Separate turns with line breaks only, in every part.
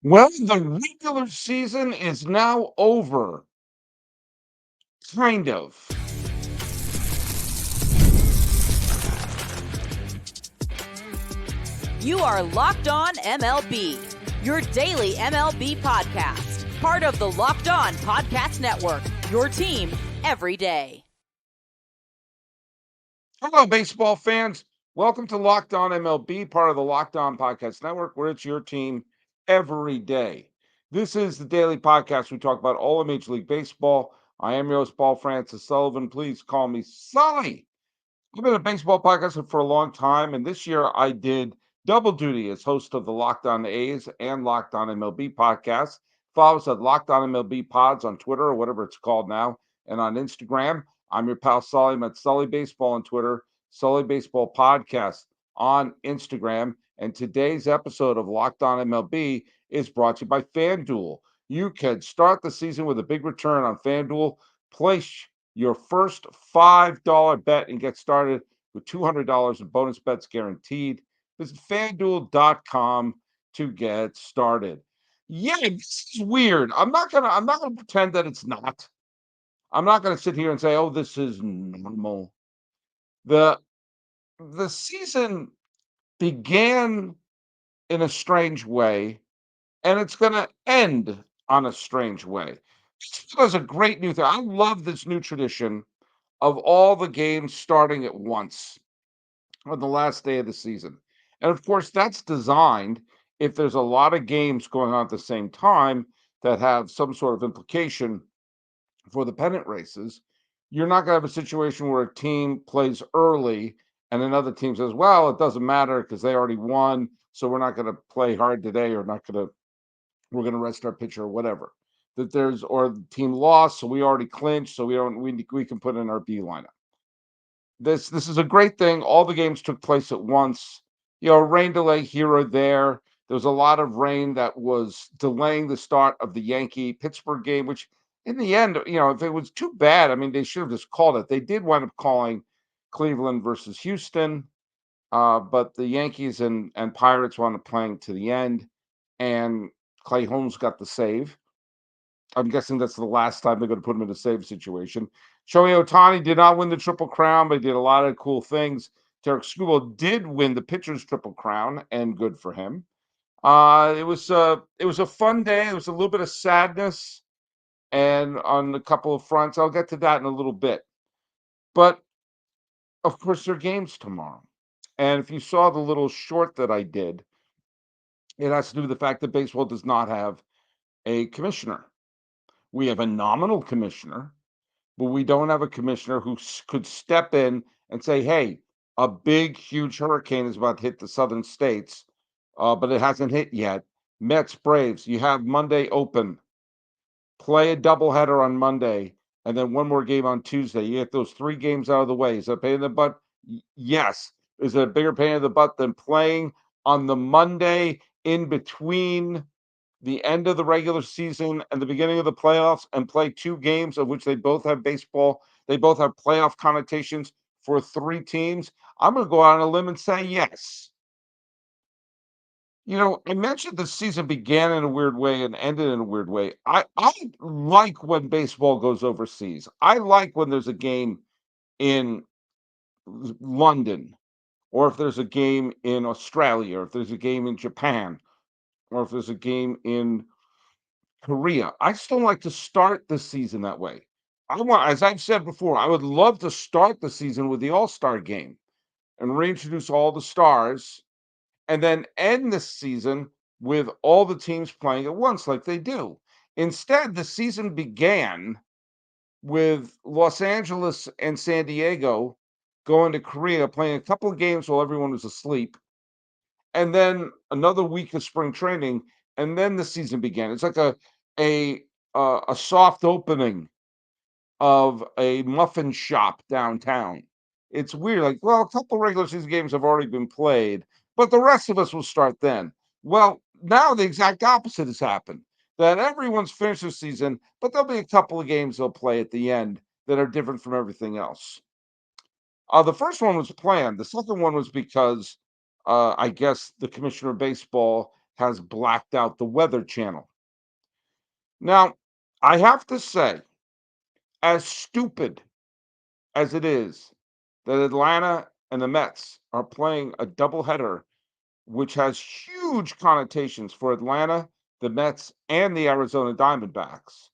Well, the regular season is now over. Kind of.
You are Locked On MLB, your daily MLB podcast. Part of the Locked On Podcast Network, your team every day.
Hello, baseball fans. Welcome to Locked On MLB, part of the Locked On Podcast Network, where it's your team every day. This is the daily podcast. We talk about all of Major League Baseball. I am your host, Paul Francis Sullivan. Please call me Sully. I've been a baseball podcast for a long time, and this year I did double duty as host of the Locked On A's and Locked On MLB podcast. Follow us at Locked On MLB Pods on Twitter or whatever it's called now, and on Instagram. I'm your pal Sully. I'm at Sully Baseball on Twitter, Sully Baseball Podcast on Instagram. And today's episode of Locked On MLB is brought to you by FanDuel. You can start the season with a big return on FanDuel. Place your first $5 bet and get started with $200 in bonus bets guaranteed. Visit FanDuel.com to get started. Yeah, this is weird. I'm not gonna pretend that it's not. I'm not gonna sit here and say, oh, this is normal. The the season began in a strange way, and it's gonna end on a strange way. There's a great new thing. I love this new tradition of all the games starting at once on the last day of the season. And of course, that's designed if there's a lot of games going on at the same time that have some sort of implication for the pennant races. You're not going to have a situation where a team plays early and another team says, well, it doesn't matter because they already won. So we're not going to play hard today or we're going to rest our pitcher or whatever. Or the team lost, so we already clinched, so we can put in our B lineup. This is a great thing. All the games took place at once. Rain delay here or there. There was a lot of rain that was delaying the start of the Yankee Pittsburgh game, which in the end, if it was too bad, I mean, they should have just called it. They did wind up calling Cleveland versus Houston, but the Yankees and Pirates wound up playing to the end, and Clay Holmes got the save. I'm guessing that's the last time they're going to put him in a save situation. Shohei Ohtani did not win the Triple Crown, but he did a lot of cool things. Derek Skubal did win the pitcher's Triple Crown, and good for him. It was a fun day. It was a little bit of sadness, and on a couple of fronts. I'll get to that in a little bit. But of course, there are games tomorrow, and if you saw the little short that I did, it has to do with the fact that baseball does not have a commissioner. We have a nominal commissioner, but we don't have a commissioner who could step in and say, hey, a big, huge hurricane is about to hit the southern states, but it hasn't hit yet. Mets, Braves, you have Monday open. Play a doubleheader on Monday, and then one more game on Tuesday. You get those 3 games out of the way. Is that a pain in the butt? Yes. Is it a bigger pain in the butt than playing on the Monday in between the end of the regular season and the beginning of the playoffs and play 2 games of which they both have baseball? They both have playoff connotations for 3 teams. I'm going to go out on a limb and say yes. I mentioned the season began in a weird way and ended in a weird way. I like when baseball goes overseas. I like when there's a game in London, or if there's a game in Australia, or if there's a game in Japan, or if there's a game in Korea. I still like to start the season that way. As I've said before, I would love to start the season with the All-Star game and reintroduce all the stars and then end the season with all the teams playing at once like they do. Instead, the season began with Los Angeles and San Diego going to Korea, playing a couple of games while everyone was asleep, and then another week of spring training, and then the season began. It's like a soft opening of a muffin shop downtown. It's weird. Like, well, a couple regular season games have already been played, but the rest of us will start then. Well, now the exact opposite has happened. That everyone's finished the season, but there'll be a couple of games they'll play at the end that are different from everything else. The first one was planned. The second one was because I guess the commissioner of baseball has blacked out the Weather Channel. Now, I have to say, as stupid as it is that Atlanta and the Mets are playing a doubleheader, which has huge connotations for Atlanta, the Mets, and the Arizona Diamondbacks,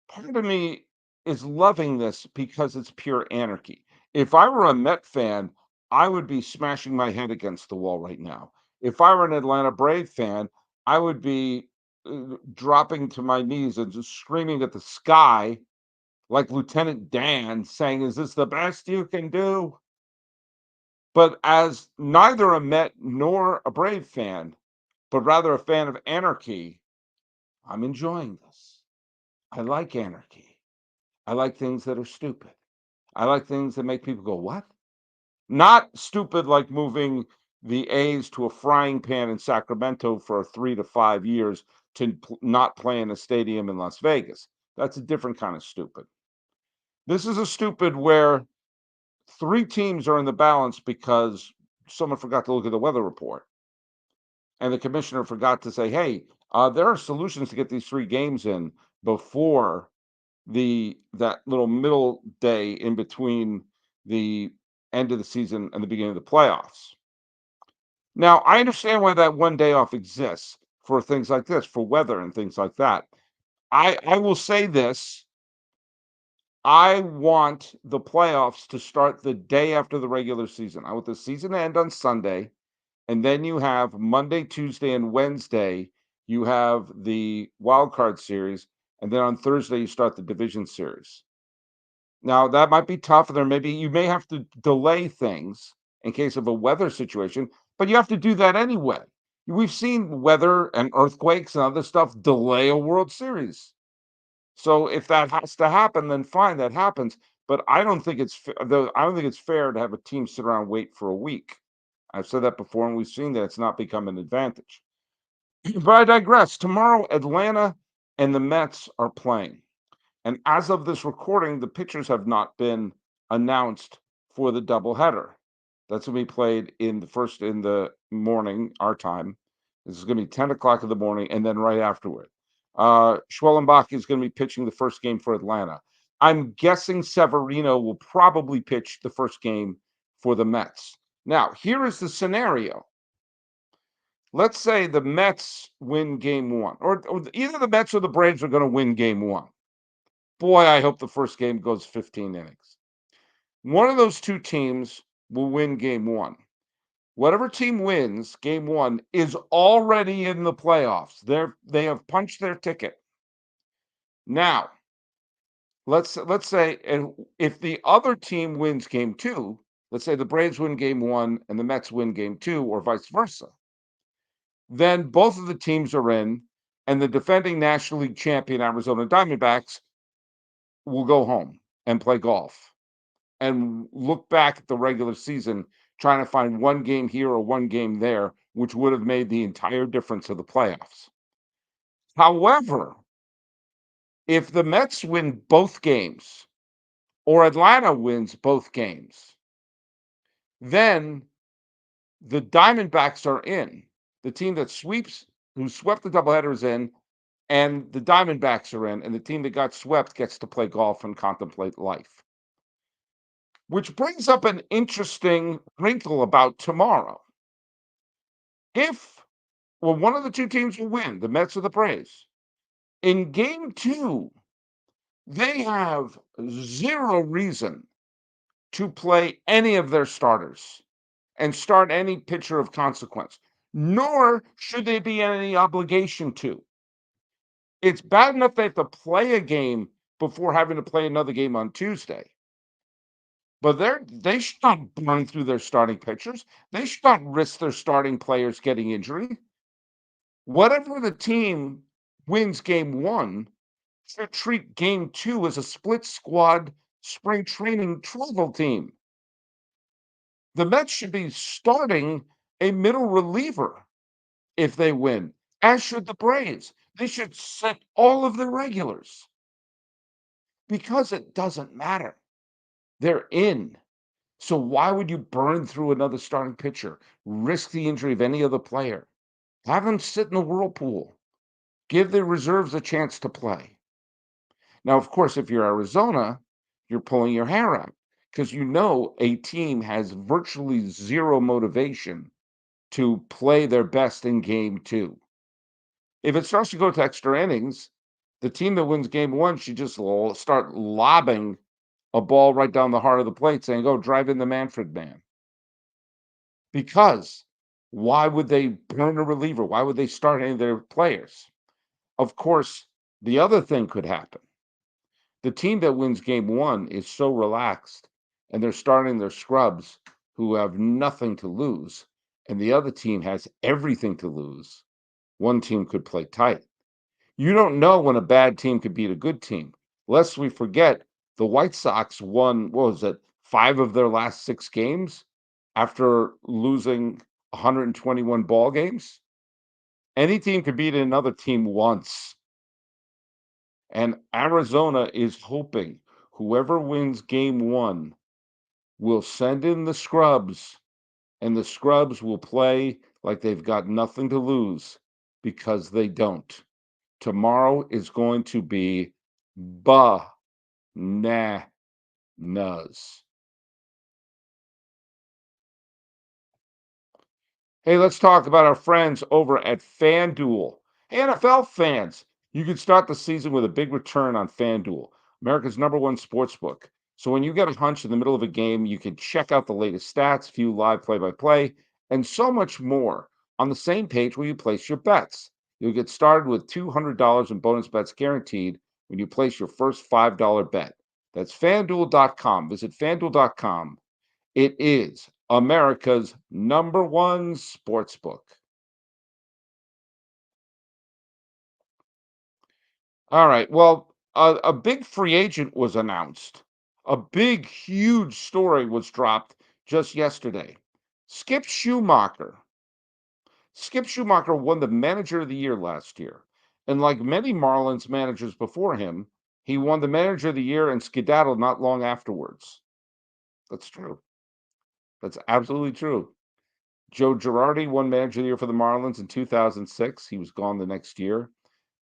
part of me is loving this because it's pure anarchy. If I were a Met fan, I would be smashing my head against the wall right now. If I were an Atlanta Brave fan, I would be dropping to my knees and just screaming at the sky like Lieutenant Dan saying, "Is this the best you can do?" But as neither a Met nor a Brave fan, but rather a fan of anarchy, I'm enjoying this. I like anarchy. I like things that are stupid. I like things that make people go, "What?" Not stupid like moving the A's to a frying pan in Sacramento for 3 to 5 years to not play in a stadium in Las Vegas. That's a different kind of stupid. This is a stupid where 3 teams are in the balance because someone forgot to look at the weather report, and the commissioner forgot to say, "Hey, there are solutions to get these 3 games in before that little middle day in between the end of the season and the beginning of the playoffs." Now, I understand why that 1 day off exists for things like this, for weather and things like that. I will say this, I want the playoffs to start the day after the regular season. I want the season to end on Sunday, and then you have Monday, Tuesday, and Wednesday, you have the wild card series, and then on Thursday, you start the division series. Now, that might be tough. You may have to delay things in case of a weather situation, but you have to do that anyway. We've seen weather and earthquakes and other stuff delay a World Series. So if that has to happen, then fine, that happens. But I don't think I don't think it's fair to have a team sit around and wait for a week. I've said that before, and we've seen that it's not become an advantage. But I digress. Tomorrow, Atlanta and the Mets are playing. And as of this recording, the pitchers have not been announced for the doubleheader. That's going to be played in the morning, our time. This is going to be 10 o'clock in the morning, and then right afterward. Schwellenbach is going to be pitching the first game for Atlanta. I'm guessing Severino will probably pitch the first game for the Mets. Now, here is the scenario. Let's say the Mets win game one, or either the Mets or the Braves are going to win game one. Boy, I hope the first game goes 15 innings. One of those 2 teams will win game one. Whatever team wins game one is already in the playoffs. They have punched their ticket. Now, let's say, and if the other team wins game two, let's say the Braves win game one and the Mets win game two, or vice versa, then both of the teams are in, and the defending National League champion Arizona Diamondbacks will go home and play golf and look back at the regular season trying to find one game here or one game there, which would have made the entire difference of the playoffs. However, if the Mets win both games or Atlanta wins both games, then the Diamondbacks are in. The team who swept the doubleheader is in, and the Diamondbacks are in, and the team that got swept gets to play golf and contemplate life. Which brings up an interesting wrinkle about tomorrow. If, well, one of the 2 teams will win, the Mets or the Braves, in game 2, they have 0 reason to play any of their starters and start any pitcher of consequence, nor should they be in any obligation to. It's bad enough they have to play a game before having to play another game on Tuesday. But they should not burn through their starting pitchers. They should not risk their starting players getting injury. Whatever the team wins game 1 should treat game 2 as a split squad spring training travel team. The Mets should be starting a middle reliever if they win, as should the Braves. They should set all of their regulars because it doesn't matter. They're in. So why would you burn through another starting pitcher, risk the injury of any other player? Have them sit in the whirlpool. Give the reserves a chance to play. Now, of course, if you're Arizona, you're pulling your hair out because you know a team has virtually zero motivation to play their best in game two. If it starts to go to extra innings, the team that wins game one should just start lobbing a ball right down the heart of the plate saying, "Go drive in the Manfred man." Because why would they burn a reliever? Why would they start any of their players? Of course, the other thing could happen. The team that wins game one is so relaxed and they're starting their scrubs who have nothing to lose, and the other team has everything to lose. One team could play tight. You don't know when a bad team could beat a good team. Lest we forget, the White Sox won, what was it, five of their last six games after losing 121 ball games. Any team could beat another team once. And Arizona is hoping whoever wins game one will send in the scrubs, and the scrubs will play like they've got nothing to lose because they don't. Tomorrow is going to be bananas. Hey, let's talk about our friends over at FanDuel. Hey, NFL fans, you can start the season with a big return on FanDuel, America's #1 sports book. So when you get a hunch in the middle of a game, you can check out the latest stats, view live play-by-play, and so much more on the same page where you place your bets. You'll get started with $200 in bonus bets guaranteed when you place your first $5 bet. That's FanDuel.com. Visit FanDuel.com. It is America's #1 sportsbook. All right. Well, a big free agent was announced. A big, huge story was dropped just yesterday. Skip Schumaker. Skip Schumaker won the Manager of the Year last year. And like many Marlins managers before him, he won the Manager of the Year and skedaddled not long afterwards. That's true. That's absolutely true. Joe Girardi won Manager of the Year for the Marlins in 2006. He was gone the next year.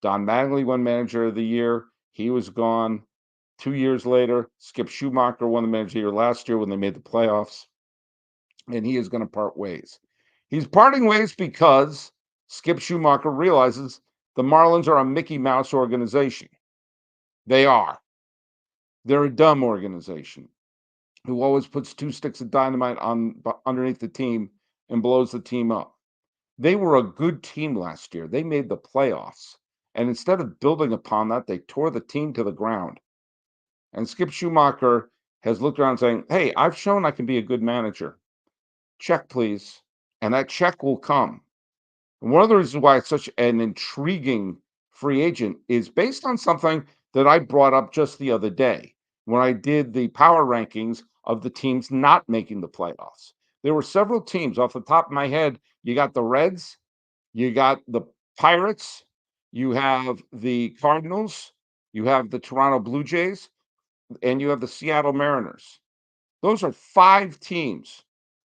Don Mattingly won Manager of the Year. He was gone 2 years later. Skip Schumaker won the Manager of the Year last year when they made the playoffs, and he is going to part ways. He's parting ways because Skip Schumaker realizes the Marlins are a Mickey Mouse organization. They are. They're a dumb organization who always puts two sticks of dynamite on underneath the team and blows the team up. They were a good team last year. They made the playoffs. And instead of building upon that, they tore the team to the ground. And Skip Schumaker has looked around saying, "Hey, I've shown I can be a good manager. Check, please." And that check will come. And one of the reasons why it's such an intriguing free agent is based on something that I brought up just the other day when I did the power rankings of the teams not making the playoffs. There were several teams off the top of my head. You got the Reds, you got the Pirates, you have the Cardinals, you have the Toronto Blue Jays, and you have the Seattle Mariners. Those are five teams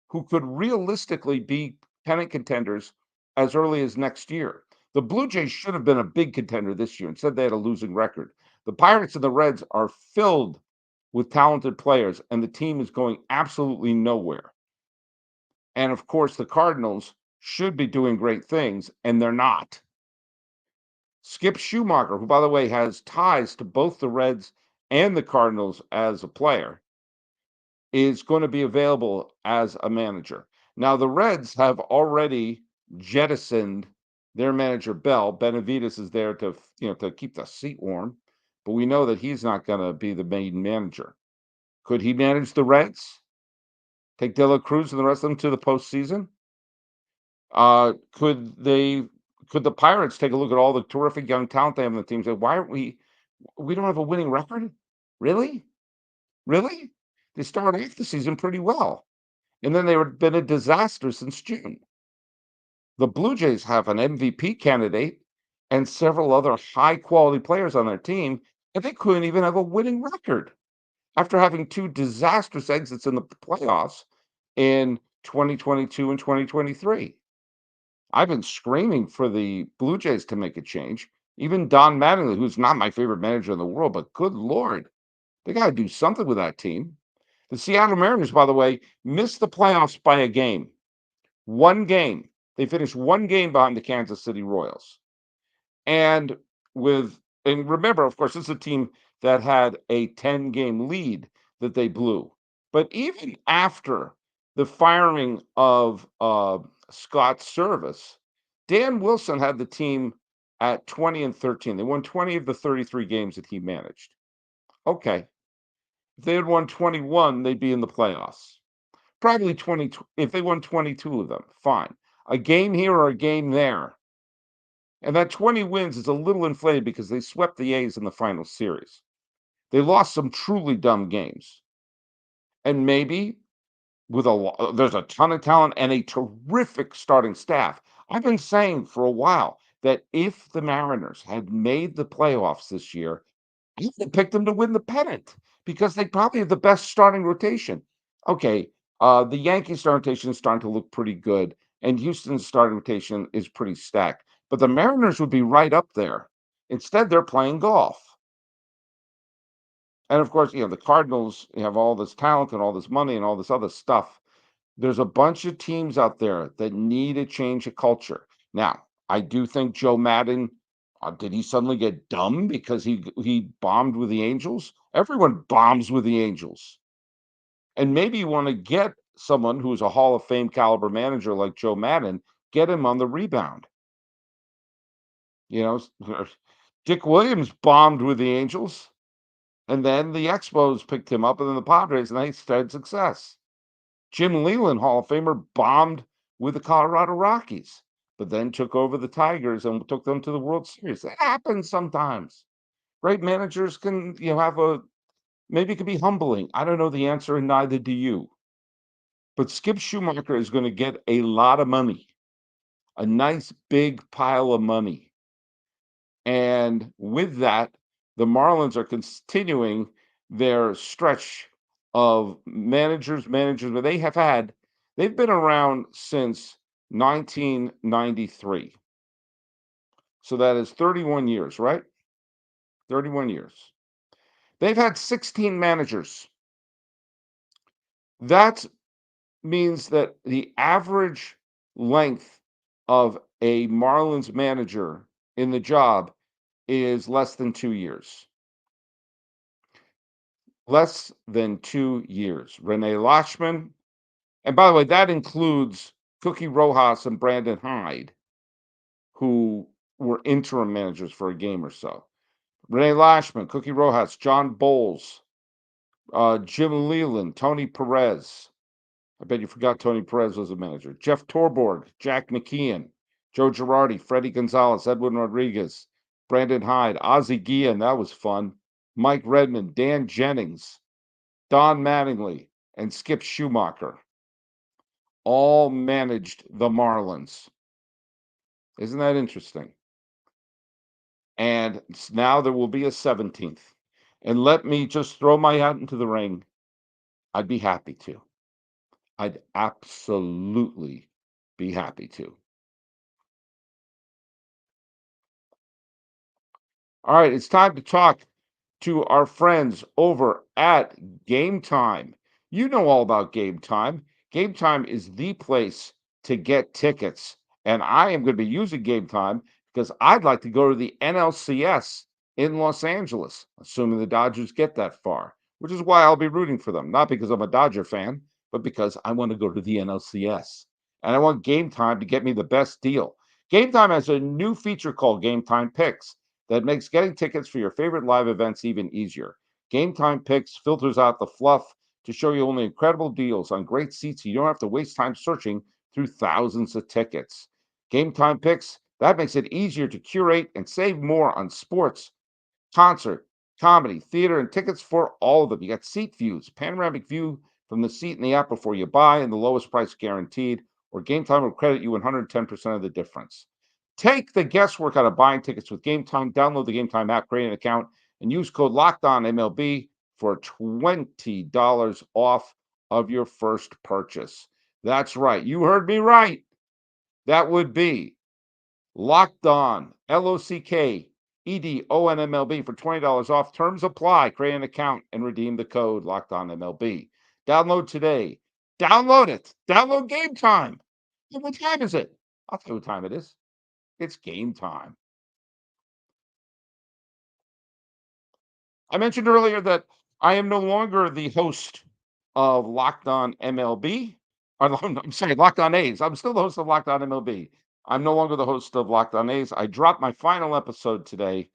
who could realistically be pennant contenders as early as next year. The Blue Jays should have been a big contender this year. Instead, they had a losing record. The Pirates and the Reds are filled with talented players, and the team is going absolutely nowhere. And of course, the Cardinals should be doing great things, and they're not. Skip Schumaker, who, by the way, has ties to both the Reds and the Cardinals as a player, is going to be available as a manager. Now, the Reds have already jettisoned their manager Bell. Benavides is there to to keep the seat warm, but we know that he's not going to be the main manager. Could he manage the Reds? Take De La Cruz and the rest of them to the postseason? Could the Pirates take a look at all the terrific young talent they have on the team and say, why aren't we don't have a winning record? Really? Really? They started off the season pretty well. And then they've been a disaster since June. The Blue Jays have an MVP candidate and several other high quality players on their team, and they couldn't even have a winning record after having two disastrous exits in the playoffs in 2022 and 2023. I've been screaming for the Blue Jays to make a change. Even Don Mattingly, who's not my favorite manager in the world, but good Lord, they got to do something with that team. The Seattle Mariners, by the way, missed the playoffs by a game. One game. They finished one game behind the Kansas City Royals. And and remember, of course, this is a team that had a 10-game lead that they blew. But even after the firing of Scott Service, Dan Wilson had the team at 20-13. They won 20 of the 33 games that he managed. Okay. If they had won 21, they'd be in the playoffs. Probably 20 if they won 22 of them, fine. A game here or a game there. And that 20 wins is a little inflated because they swept the A's in the final series. They lost some truly dumb games. And maybe there's a ton of talent and a terrific starting staff. I've been saying for a while that if the Mariners had made the playoffs this year, I would have picked them to win the pennant because they probably have the best starting rotation. Okay, the Yankees starting rotation is starting to look pretty good, and Houston's starting rotation is pretty stacked. But the Mariners would be right up there. Instead, they're playing golf. And of course, the Cardinals have all this talent and all this money and all this other stuff. There's a bunch of teams out there that need a change of culture. Now, I do think Joe Madden, did he suddenly get dumb because he bombed with the Angels? Everyone bombs with the Angels. And maybe you want to get someone who's a Hall of Fame caliber manager like Joe Madden, get him on the rebound. You know, Dick Williams bombed with the Angels, and then the Expos picked him up, and then the Padres, and they started success. Jim Leyland, Hall of Famer, bombed with the Colorado Rockies, but then took over the Tigers and took them to the World Series. That happens sometimes. Great managers can, have maybe it can be humbling. I don't know the answer, and neither do you. But Skip Schumaker is going to get a lot of money, a nice big pile of money. And with that, the Marlins are continuing their stretch of managers, but they've been around since 1993. So that is 31 years, right? 31 years. They've had 16 managers. That means that the average length of a Marlins manager in the job is less than 2 years. Less than 2 years. Rene Lashman, and by the way, that includes Cookie Rojas and Brandon Hyde, who were interim managers for a game or so. Rene Lashman, Cookie Rojas, John Bowles, Jim Leland, Tony Perez. I bet you forgot Tony Perez was a manager. Jeff Torborg, Jack McKeon, Joe Girardi, Freddie Gonzalez, Edwin Rodriguez, Brandon Hyde, Ozzie Guillen, that was fun. Mike Redmond, Dan Jennings, Don Mattingly, and Skip Schumaker all managed the Marlins. Isn't that interesting? And now there will be a 17th. And let me just throw my hat into the ring. I'd be happy to. I'd absolutely be happy to. All right, it's time to talk to our friends over at Game Time. You know all about Game Time. Game Time is the place to get tickets. And I am going to be using Game Time because I'd like to go to the NLCS in Los Angeles, assuming the Dodgers get that far, which is why I'll be rooting for them. Not because I'm a Dodger fan, but because I want to go to the NLCS. And I want Game Time to get me the best deal. Game Time has a new feature called Game Time Picks that makes getting tickets for your favorite live events even easier. Game Time Picks filters out the fluff to show you only incredible deals on great seats so you don't have to waste time searching through thousands of tickets. Game Time Picks, that makes it easier to curate and save more on sports, concert, comedy, theater, and tickets for all of them. You got seat views, panoramic view from the seat in the app before you buy, and the lowest price guaranteed, or Game Time will credit you 110% of the difference. Take the guesswork out of buying tickets with Game Time. Download the Game Time app, create an account, and use code LOCKEDONMLB for $20 off of your first purchase. That's right. You heard me right. That would be Locked On, LOCKEDONMLB for $20 off. Terms apply. Create an account and redeem the code Locked On MLB. Download today. Download it. Download Game Time. What time is it? I'll tell you what time it is. It's game time. I mentioned earlier that I am no longer the host of Locked On MLB. I'm sorry, Locked On A's. I'm still the host of Locked On MLB. I'm no longer the host of Locked On A's. I dropped my final episode today.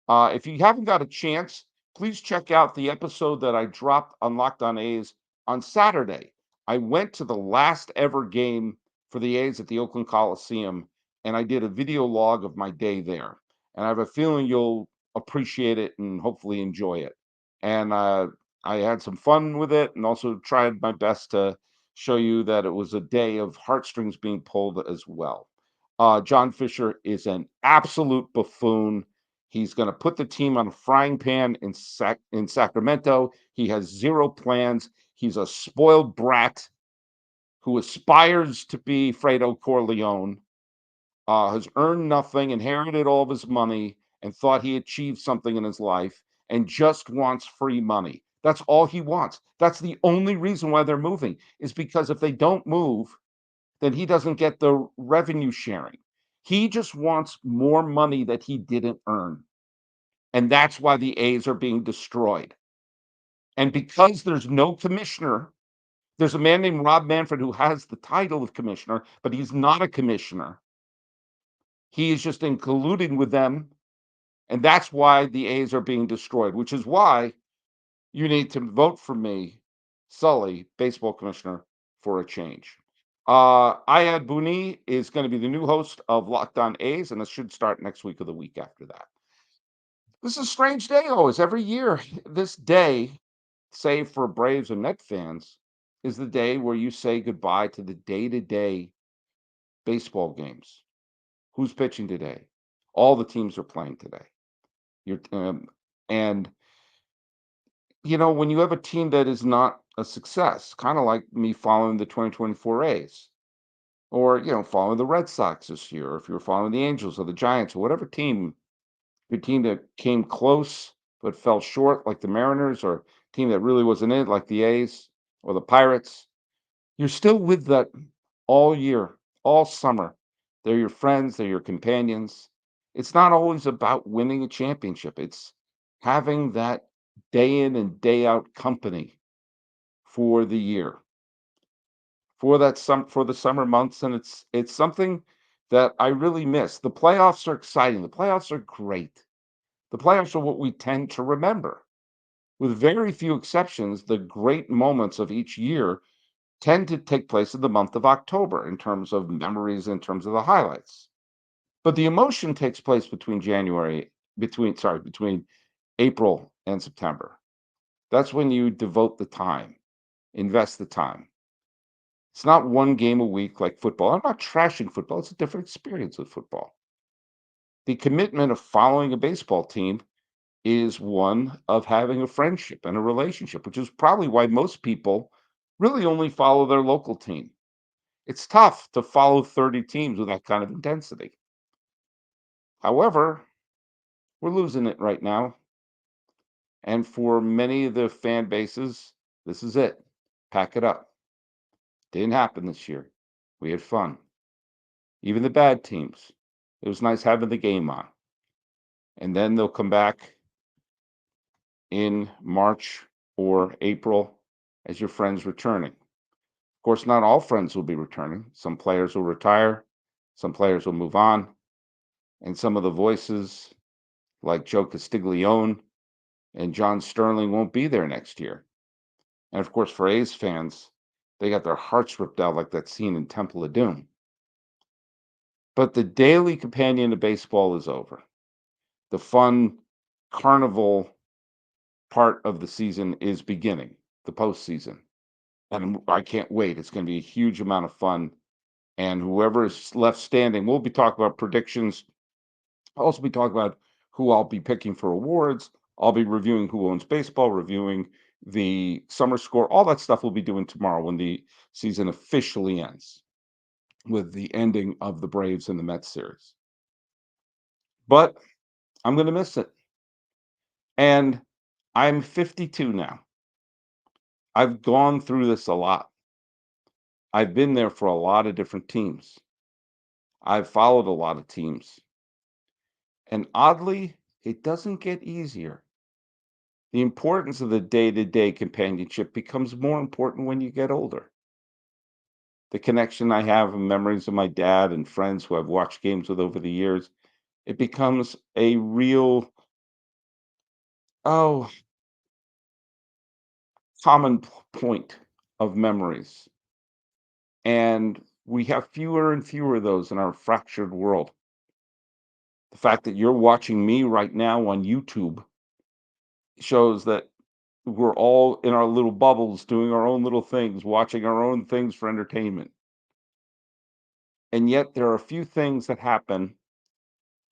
If you haven't got a chance, please check out the episode that I dropped on Locked On A's on Saturday. I went to the last ever game for the A's at the Oakland Coliseum, and I did a video log of my day there. And I have a feeling you'll appreciate it and hopefully enjoy it. And I had some fun with it and also tried my best to show you that it was a day of heartstrings being pulled as well. John Fisher is an absolute buffoon. He's going to put the team on a frying pan in Sacramento. He has zero plans. He's a spoiled brat who aspires to be Fredo Corleone, has earned nothing, inherited all of his money, and thought he achieved something in his life and just wants free money. That's all he wants. That's the only reason why they're moving, is because if they don't move, then he doesn't get the revenue sharing. He just wants more money that he didn't earn. And that's why the A's are being destroyed. And because there's no commissioner, there's a man named Rob Manfred who has the title of commissioner, but he's not a commissioner. He is just in colluding with them, and that's why the A's are being destroyed, which is why you need to vote for me, Sully, baseball commissioner, for a change. Ayad Bouni is going to be the new host of Locked On A's, and it should start next week or the week after that. This is a strange day always. Every year, this day, save for Braves and Met fans, is the day where you say goodbye to the day-to-day baseball games. Who's pitching today? All the teams are playing today. You're and when you have a team that is not a success, kind of like me following the 2024 A's, or following the Red Sox this year, or if you're following the Angels or the Giants or whatever team, your team that came close but fell short, like the Mariners, or a team that really wasn't it, like the A's or the Pirates, you're still with that all year, all summer. They're your friends, they're your companions. It's not always about winning a championship. It's having that day in and day out company for the year, for the summer months, and it's something that I really miss. The playoffs are exciting. The playoffs are great. The playoffs are what we tend to remember. With very few exceptions, the great moments of each year tend to take place in the month of October in terms of memories, in terms of the highlights. But the emotion takes place between April and September. That's when you devote the time, invest the time. It's not one game a week like football. I'm not trashing football. It's a different experience with football. The commitment of following a baseball team is one of having a friendship and a relationship, which is probably why most people really only follow their local team. It's tough to follow 30 teams with that kind of intensity. However, we're losing it right now. And for many of the fan bases, this is it. Pack it up. Didn't happen this year. We had fun. Even the bad teams. It was nice having the game on. And then they'll come back in March or April as your friends returning. Of course, not all friends will be returning. Some players will retire, some players will move on, and some of the voices, like Joe Castiglione and John Sterling, won't be there next year. And of course, for A's fans, they got their hearts ripped out like that scene in Temple of Doom. But the daily companion of baseball is over. The fun carnival part of the season is beginning, the postseason. And I can't wait. It's going to be a huge amount of fun. And whoever is left standing, we'll be talking about predictions. I'll also be talking about who I'll be picking for awards. I'll be reviewing Who Owns Baseball, reviewing the summer score. All that stuff we'll be doing tomorrow when the season officially ends. with the ending of the Braves and the Mets series. But I'm going to miss it. And I'm 52 now. I've gone through this a lot. I've been there for a lot of different teams. I've followed a lot of teams. And oddly, it doesn't get easier. The importance of the day to day companionship becomes more important when you get older. The connection I have and memories of my dad and friends who I've watched games with over the years, it becomes a real, oh, common point of memories. And we have fewer and fewer of those in our fractured world. The fact that you're watching me right now on YouTube shows that we're all in our little bubbles doing our own little things, watching our own things for entertainment. And yet there are a few things that happen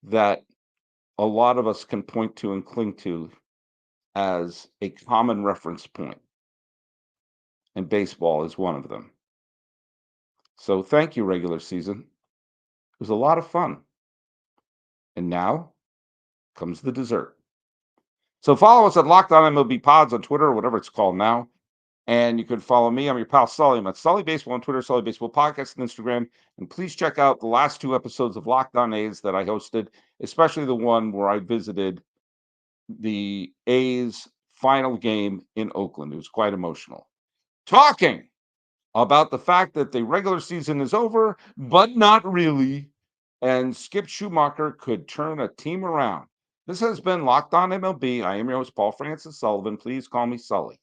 that a lot of us can point to and cling to as a common reference point, and baseball is one of them. So thank you, regular season. It was a lot of fun. And now comes the dessert. So follow us at Locked On MLB Pods on Twitter or whatever it's called now. And you can follow me. I'm your pal Sully. I'm at Sully Baseball on Twitter, Sully Baseball Podcast on Instagram. And please check out the last two episodes of Locked On A's that I hosted, especially the one where I visited the A's final game in Oakland. It was quite emotional. Talking about the fact that the regular season is over, but not really, and Skip Schumaker could turn a team around. This has been Locked On MLB. I am your host, Paul Francis Sullivan. Please call me Sully.